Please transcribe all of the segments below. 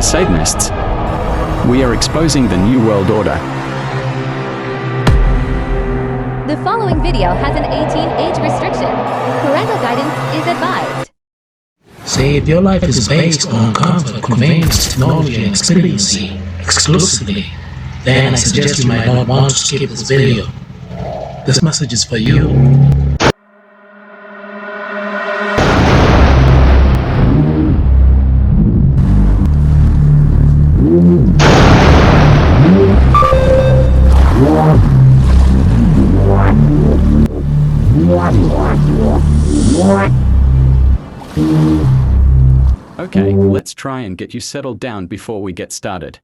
Satanists. We are exposing the New World Order. The following video has an 18 age restriction. Parental guidance is advised. Say if your life is based on comfort, convenience, technology, and expediency exclusively, then I suggest you might not want to skip this video. This message is for you. Okay, let's try and get you settled down before we get started.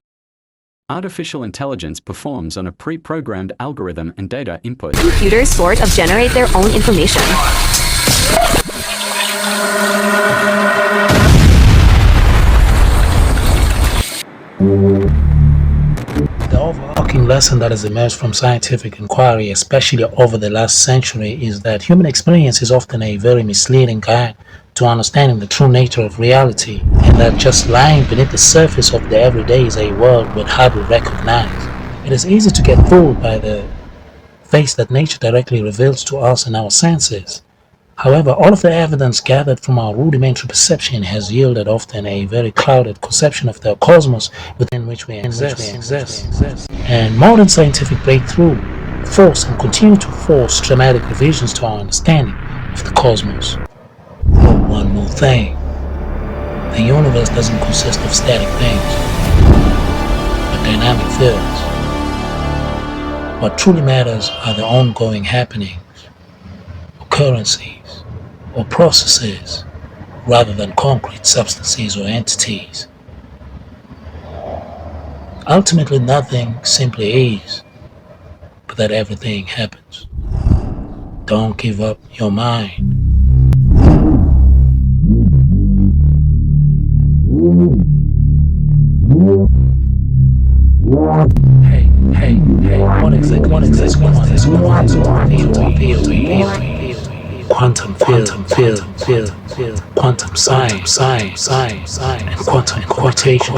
Artificial intelligence performs on a pre-programmed algorithm and data input. Computers sort of generate their own information. The overarching lesson that has emerged from scientific inquiry, especially over the last century, is that human experience is often a very misleading guide to understanding the true nature of reality, and that just lying beneath the surface of the everyday is a world we'd hardly recognize. It is easy to get fooled by the face that nature directly reveals to us in our senses. However, all of the evidence gathered from our rudimentary perception has yielded often a very clouded conception of the cosmos within which we exist. And modern scientific breakthrough force and continue to force dramatic revisions to our understanding of the cosmos. Oh, one more thing. The universe doesn't consist of static things, but dynamic fields. What truly matters are the ongoing happenings, occurrences, or processes, rather than concrete substances or entities. Ultimately, nothing simply is, but that everything happens. Don't give up your mind. Hey, what exactly quantum field, quantum science, and quantum quotation.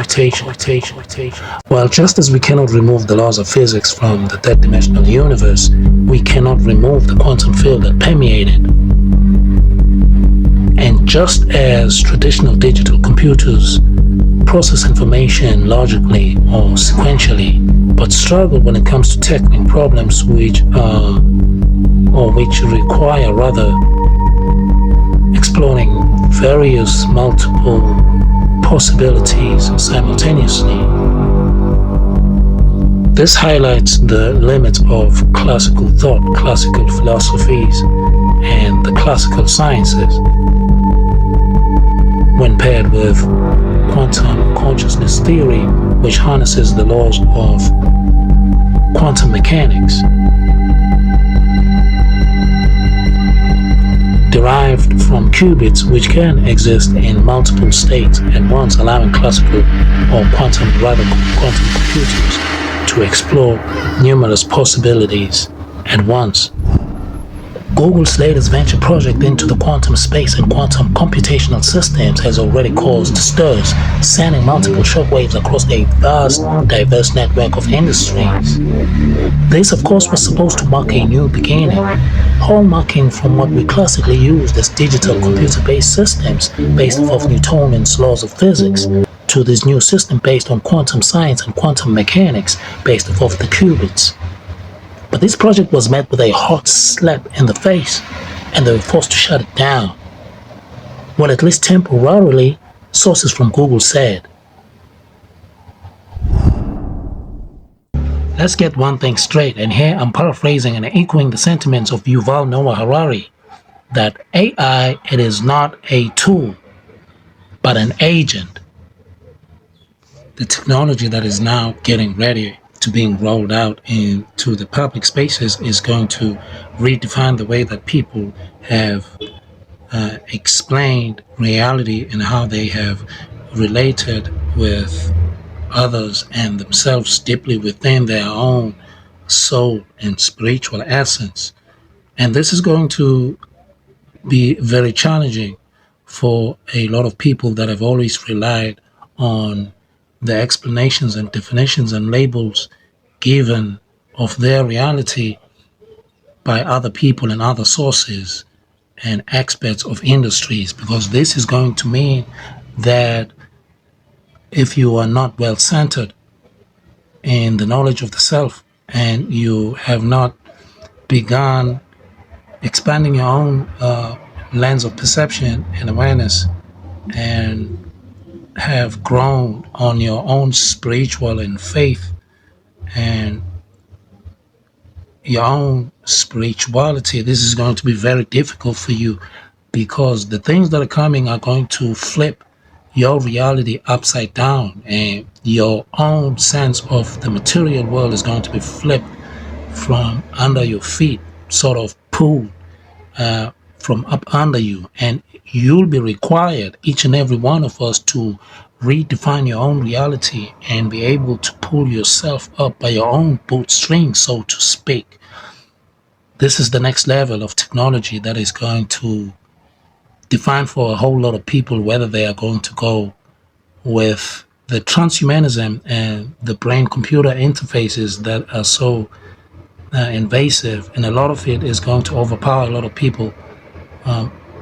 Well, just as we cannot remove the laws of physics from the third dimensional universe, we cannot remove the quantum field that permeated. And just as traditional digital computers process information logically or sequentially, but struggle when it comes to tackling problems which require rather exploring various multiple possibilities simultaneously. This highlights the limits of classical thought, classical philosophies, and the classical sciences when paired with quantum consciousness theory, which harnesses the laws of quantum mechanics derived from qubits, which can exist in multiple states at once, allowing classical or quantum computers to explore numerous possibilities at once. Google's latest venture project into the quantum space and quantum computational systems has already caused stirs, sending multiple shockwaves across a vast, diverse network of industries. This, of course, was supposed to mark a new beginning, hallmarking from what we classically used as digital computer-based systems based off Newtonian's laws of physics, to this new system based on quantum science and quantum mechanics based off the qubits. But this project was met with a hot slap in the face, and they were forced to shut it down. Well, at least temporarily, sources from Google said. Let's get one thing straight, and here I'm paraphrasing and echoing the sentiments of Yuval Noah Harari, that AI, it is not a tool, but an agent. The technology that is now getting ready to being rolled out into the public spaces is going to redefine the way that people have explained reality and how they have related with others and themselves deeply within their own soul and spiritual essence. And this is going to be very challenging for a lot of people that have always relied on the explanations and definitions and labels given of their reality by other people and other sources and experts of industries, because this is going to mean that if you are not well centered in the knowledge of the self and you have not begun expanding your own lens of perception and awareness and have grown on your own spiritual and faith and your own spirituality, this is going to be very difficult for you, because the things that are coming are going to flip your reality upside down, and your own sense of the material world is going to be flipped from under your feet, sort of pulled from up under you, and you'll be required, each and every one of us, to redefine your own reality and be able to pull yourself up by your own bootstrings, so to speak. This is the next level of technology that is going to define for a whole lot of people whether they are going to go with the transhumanism and the brain-computer interfaces that are so invasive, and a lot of it is going to overpower a lot of people,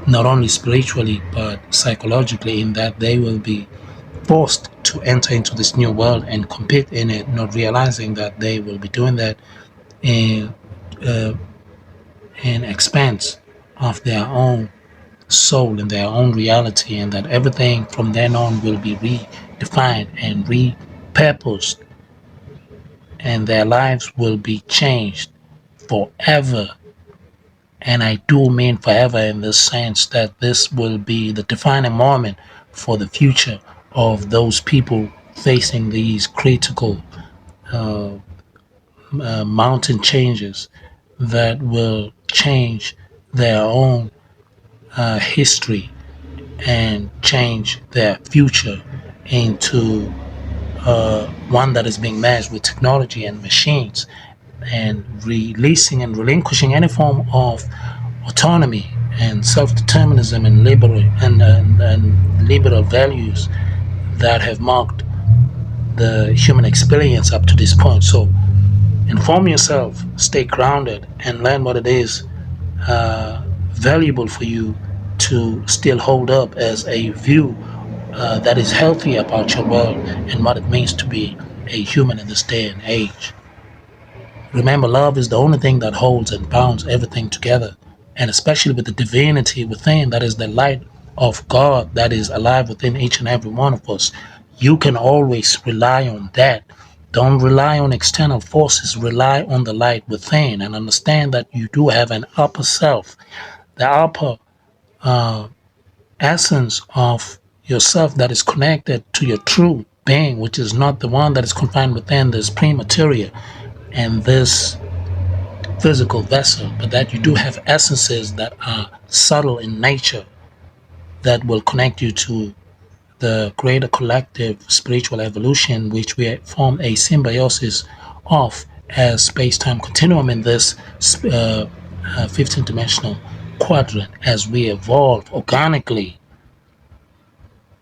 not only spiritually but psychologically, in that they will be forced to enter into this new world and compete in it, not realizing that they will be doing that in expense of their own soul and their own reality, and that everything from then on will be redefined and repurposed, and their lives will be changed forever. And I do mean forever, in the sense that this will be the defining moment for the future of those people facing these critical mountain changes that will change their own history and change their future into one that is being matched with technology and machines, and releasing and relinquishing any form of autonomy and self-determinism and liberal values that have marked the human experience up to this point. So inform yourself, stay grounded, and learn what it is valuable for you to still hold up as a view that is healthy about your world and what it means to be a human in this day and age. Remember, love is the only thing that holds and bounds everything together, and especially with the divinity within, that is the light of God that is alive within each and every one of us. You can always rely on that. Don't rely on external forces. Rely on the light within, and understand that you do have an upper self, the upper essence of yourself that is connected to your true being, which is not the one that is confined within this pre-material and this physical vessel, but that you do have essences that are subtle in nature that will connect you to the greater collective spiritual evolution, which we form a symbiosis of as space-time continuum in this 15-dimensional quadrant, as we evolve organically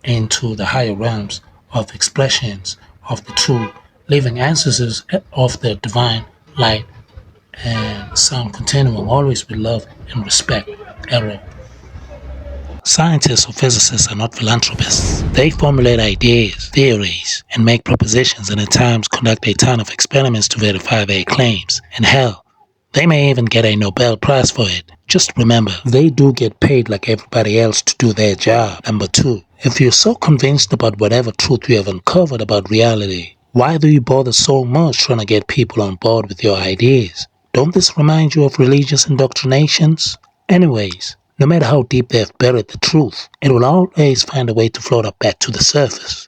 into the higher realms of expressions of the true living ancestors of the divine light and sound continuum, always with love and respect. Error. Scientists or physicists are not philanthropists. They formulate ideas, theories, and make propositions, and at times conduct a ton of experiments to verify their claims. And hell, they may even get a Nobel Prize for it. Just remember, they do get paid like everybody else to do their job. Number 2, if you're so convinced about whatever truth you have uncovered about reality, why do you bother so much trying to get people on board with your ideas? Don't this remind you of religious indoctrinations? Anyways, no matter how deep they've buried the truth, it will always find a way to float up back to the surface.